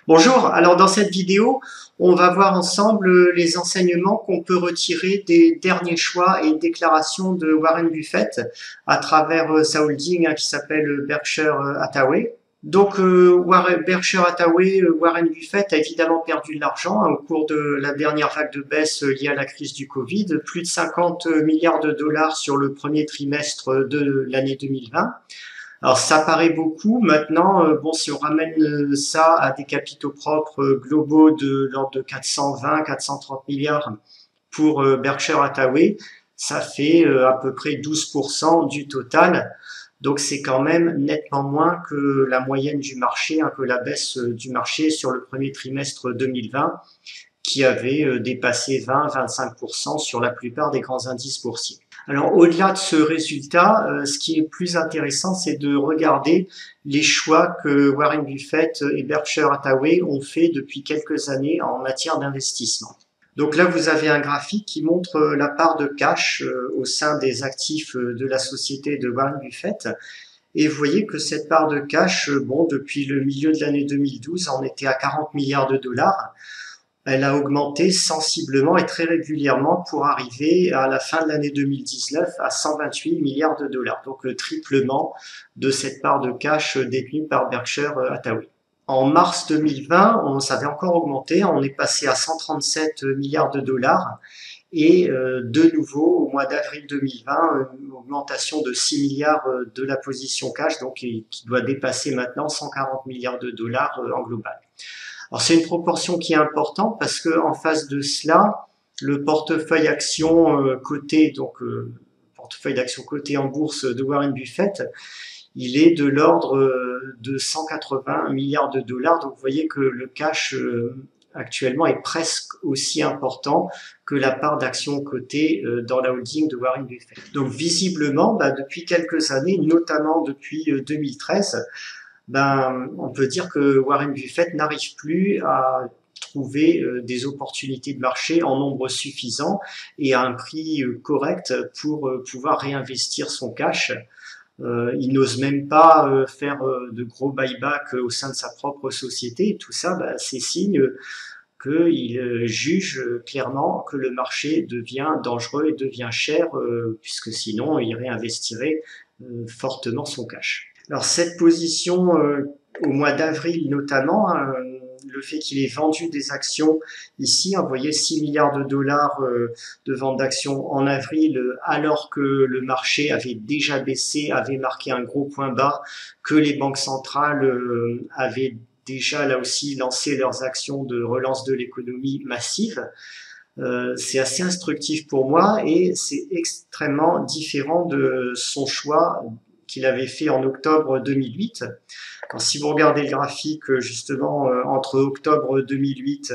Bonjour, alors dans cette vidéo, on va voir ensemble les enseignements qu'on peut retirer des derniers choix et déclarations de Warren Buffett à travers sa holding qui s'appelle Berkshire Hathaway. Donc Berkshire Hathaway, Warren Buffett a évidemment perdu de l'argent au cours de la dernière vague de baisse liée à la crise du Covid, plus de 50 milliards de dollars sur le premier trimestre de l'année 2020. Alors ça paraît beaucoup. Maintenant, bon, si on ramène ça à des capitaux propres globaux de l'ordre de 420, 430 milliards pour Berkshire Hathaway, ça fait à peu près 12% du total. Donc c'est quand même nettement moins que la moyenne du marché, que la baisse du marché sur le premier trimestre 2020, qui avait dépassé 20-25% sur la plupart des grands indices boursiers. Alors au-delà de ce résultat, ce qui est plus intéressant, c'est de regarder les choix que Warren Buffett et Berkshire Hathaway ont fait depuis quelques années en matière d'investissement. Donc là, vous avez un graphique qui montre la part de cash au sein des actifs de la société de Warren Buffett. Et vous voyez que cette part de cash, bon, depuis le milieu de l'année 2012, on était à 40 milliards de dollars. Elle a augmenté sensiblement et très régulièrement pour arriver à la fin de l'année 2019 à 128 milliards de dollars. Donc le triplement de cette part de cash détenue par Berkshire Hathaway. En mars 2020, ça avait encore augmenté, on est passé à 137 milliards de dollars et de nouveau au mois d'avril 2020, une augmentation de 6 milliards de la position cash, donc qui doit dépasser maintenant 140 milliards de dollars en global. Alors c'est une proportion qui est importante parce que en face de cela, le portefeuille action coté, donc portefeuille d'actions coté en bourse de Warren Buffett, il est de l'ordre de 180 milliards de dollars. Donc vous voyez que le cash actuellement est presque aussi important que la part d'actions cotées dans la holding de Warren Buffett. Donc visiblement, depuis quelques années, notamment depuis 2013, on peut dire que Warren Buffett n'arrive plus à trouver des opportunités de marché en nombre suffisant et à un prix correct pour pouvoir réinvestir son cash. Il n'ose même pas faire de gros buybacks au sein de sa propre société. Et tout ça, c'est signe qu'il juge clairement que le marché devient dangereux et devient cher, puisque sinon il réinvestirait fortement son cash. Alors cette position au mois d'avril notamment, le fait qu'il ait vendu des actions ici, vous voyez 6 milliards de dollars de vente d'actions en avril, alors que le marché avait déjà baissé, avait marqué un gros point bas, que les banques centrales avaient déjà là aussi lancé leurs actions de relance de l'économie massive. C'est assez instructif pour moi et c'est extrêmement différent de son choix qu'il avait fait en octobre 2008. Alors, si vous regardez le graphique, justement, entre octobre 2008,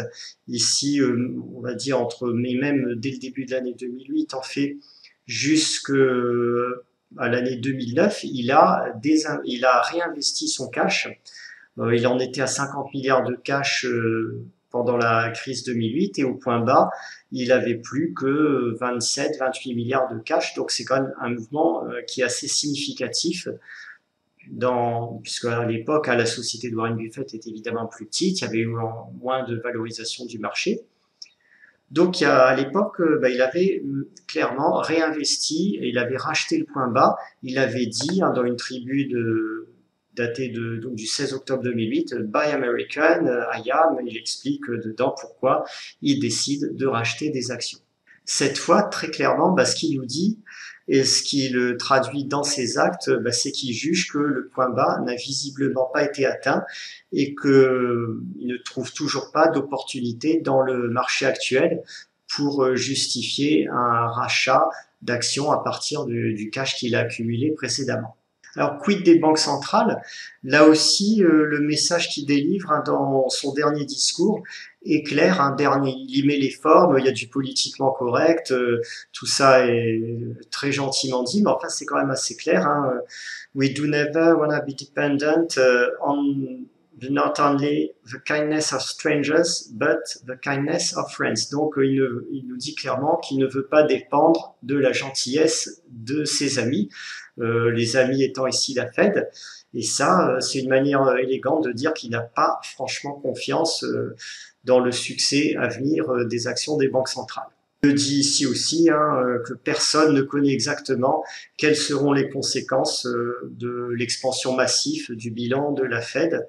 ici, on va dire entre, mais même dès le début de l'année 2008, en fait, jusqu'à l'année 2009, il a réinvesti son cash. Il en était à 50 milliards de cash pendant la crise 2008 et au point bas, il avait plus que 27-28 milliards de cash. Donc c'est quand même un mouvement qui est assez significatif puisque à l'époque, la société de Warren Buffett était évidemment plus petite, il y avait eu moins de valorisation du marché. Donc à l'époque, il avait clairement réinvesti et il avait racheté le point bas. Il avait dit dans une tribu datée donc du 16 octobre 2008, Buy American, I am, il explique dedans pourquoi il décide de racheter des actions. Cette fois, très clairement, ce qu'il nous dit et ce qu'il traduit dans ses actes, c'est qu'il juge que le point bas n'a visiblement pas été atteint et qu'il ne trouve toujours pas d'opportunité dans le marché actuel pour justifier un rachat d'actions à partir du cash qu'il a accumulé précédemment. Alors, quid des banques centrales? Là aussi, le message qu'il délivre dans son dernier discours est clair. Il y met les formes, il y a du politiquement correct, tout ça est très gentiment dit, mais enfin, c'est quand même assez clair. We do never wanna be dependent on not only the kindness of strangers, but the kindness of friends. Donc il nous dit clairement qu'il ne veut pas dépendre de la gentillesse de ses amis, les amis étant ici la Fed. Et ça, c'est une manière élégante de dire qu'il n'a pas franchement confiance dans le succès à venir des actions des banques centrales. Il dit ici aussi que personne ne connaît exactement quelles seront les conséquences de l'expansion massive du bilan de la Fed.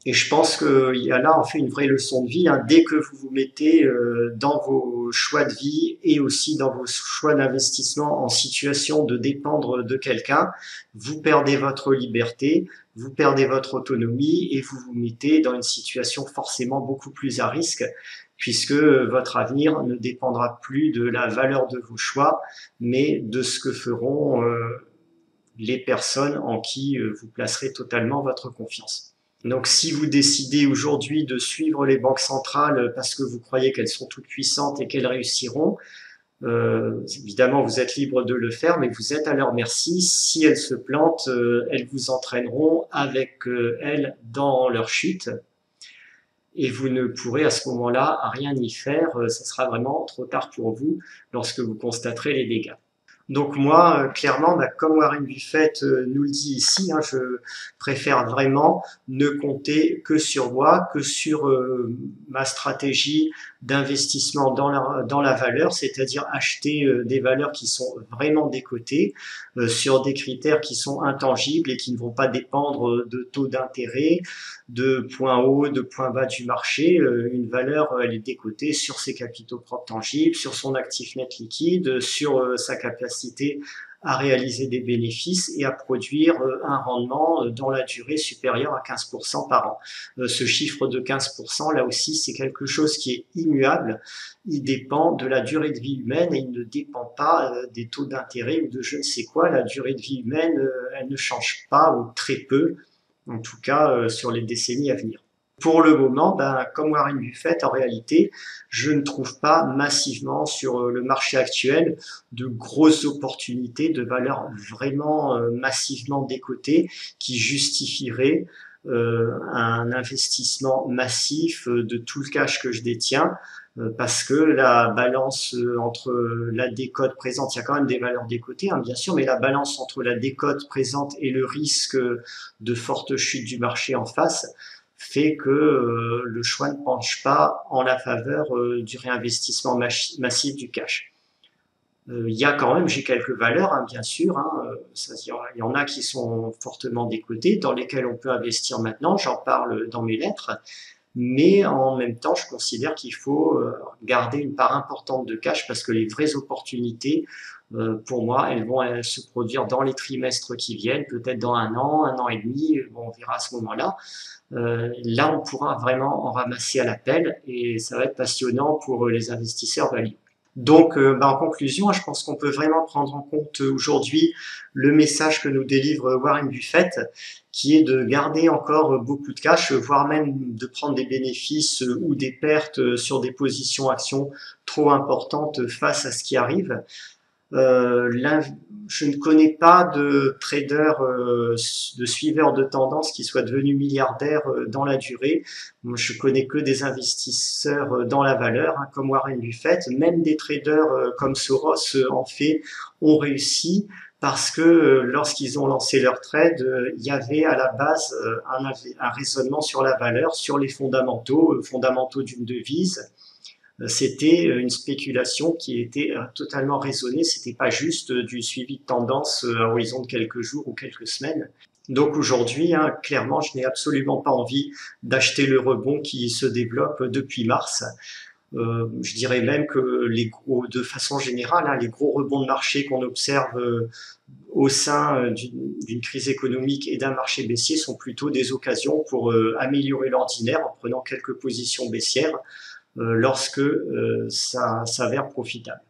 Et je pense qu'il y a là en fait une vraie leçon de vie. Dès que vous vous mettez dans vos choix de vie et aussi dans vos choix d'investissement en situation de dépendre de quelqu'un, vous perdez votre liberté, vous perdez votre autonomie et vous vous mettez dans une situation forcément beaucoup plus à risque, puisque votre avenir ne dépendra plus de la valeur de vos choix, mais de ce que feront les personnes en qui vous placerez totalement votre confiance. Donc si vous décidez aujourd'hui de suivre les banques centrales parce que vous croyez qu'elles sont toutes puissantes et qu'elles réussiront, évidemment vous êtes libre de le faire, mais vous êtes à leur merci. Si elles se plantent, elles vous entraîneront avec elles dans leur chute. Et vous ne pourrez à ce moment-là rien y faire, ça sera vraiment trop tard pour vous lorsque vous constaterez les dégâts. Donc moi, clairement, comme Warren Buffett nous le dit ici, je préfère vraiment ne compter que sur moi, que sur ma stratégie d'investissement dans la valeur, c'est-à-dire acheter des valeurs qui sont vraiment décotées, sur des critères qui sont intangibles et qui ne vont pas dépendre de taux d'intérêt, de points hauts, de points bas du marché. Une valeur, elle est décotée sur ses capitaux propres tangibles, sur son actif net liquide, sur sa capacité à réaliser des bénéfices et à produire un rendement dans la durée supérieure à 15% par an. Ce chiffre de 15%, là aussi, c'est quelque chose qui est immuable. Il dépend de la durée de vie humaine et il ne dépend pas des taux d'intérêt ou de je ne sais quoi. La durée de vie humaine, elle ne change pas ou très peu, en tout cas sur les décennies à venir. Pour le moment, comme Warren Buffett, en réalité, je ne trouve pas massivement sur le marché actuel de grosses opportunités de valeurs vraiment massivement décotées qui justifieraient un investissement massif de tout le cash que je détiens, parce que la balance entre la décote présente, il y a quand même des valeurs décotées, bien sûr, mais la balance entre la décote présente et le risque de forte chute du marché en face fait que le choix ne penche pas en la faveur du réinvestissement massif du cash. Il y a quand même, j'ai quelques valeurs, bien sûr, il y en a qui sont fortement décotées, dans lesquelles on peut investir maintenant, j'en parle dans mes lettres, mais en même temps, je considère qu'il faut garder une part importante de cash parce que les vraies opportunités, pour moi, elles vont se produire dans les trimestres qui viennent, peut-être dans un an et demi, on verra à ce moment-là. Là, on pourra vraiment en ramasser à l'appel et ça va être passionnant pour les investisseurs value. Donc, en conclusion, je pense qu'on peut vraiment prendre en compte aujourd'hui le message que nous délivre Warren Buffett, qui est de garder encore beaucoup de cash, voire même de prendre des bénéfices ou des pertes sur des positions actions trop importantes face à ce qui arrive. Je ne connais pas de trader, de suiveur de tendance qui soit devenu milliardaire dans la durée. Moi, je connais que des investisseurs dans la valeur, comme Warren Buffett. Même des traders comme Soros, en fait, ont réussi parce que lorsqu'ils ont lancé leur trade, il y avait à la base un raisonnement sur la valeur, sur les fondamentaux d'une devise. C'était une spéculation qui était totalement raisonnée, c'était pas juste du suivi de tendance à horizon de quelques jours ou quelques semaines. Donc aujourd'hui, clairement, je n'ai absolument pas envie d'acheter le rebond qui se développe depuis mars. Je dirais même que de façon générale, les gros rebonds de marché qu'on observe au sein d'une crise économique et d'un marché baissier sont plutôt des occasions pour améliorer l'ordinaire en prenant quelques positions baissières lorsque ça s'avère profitable.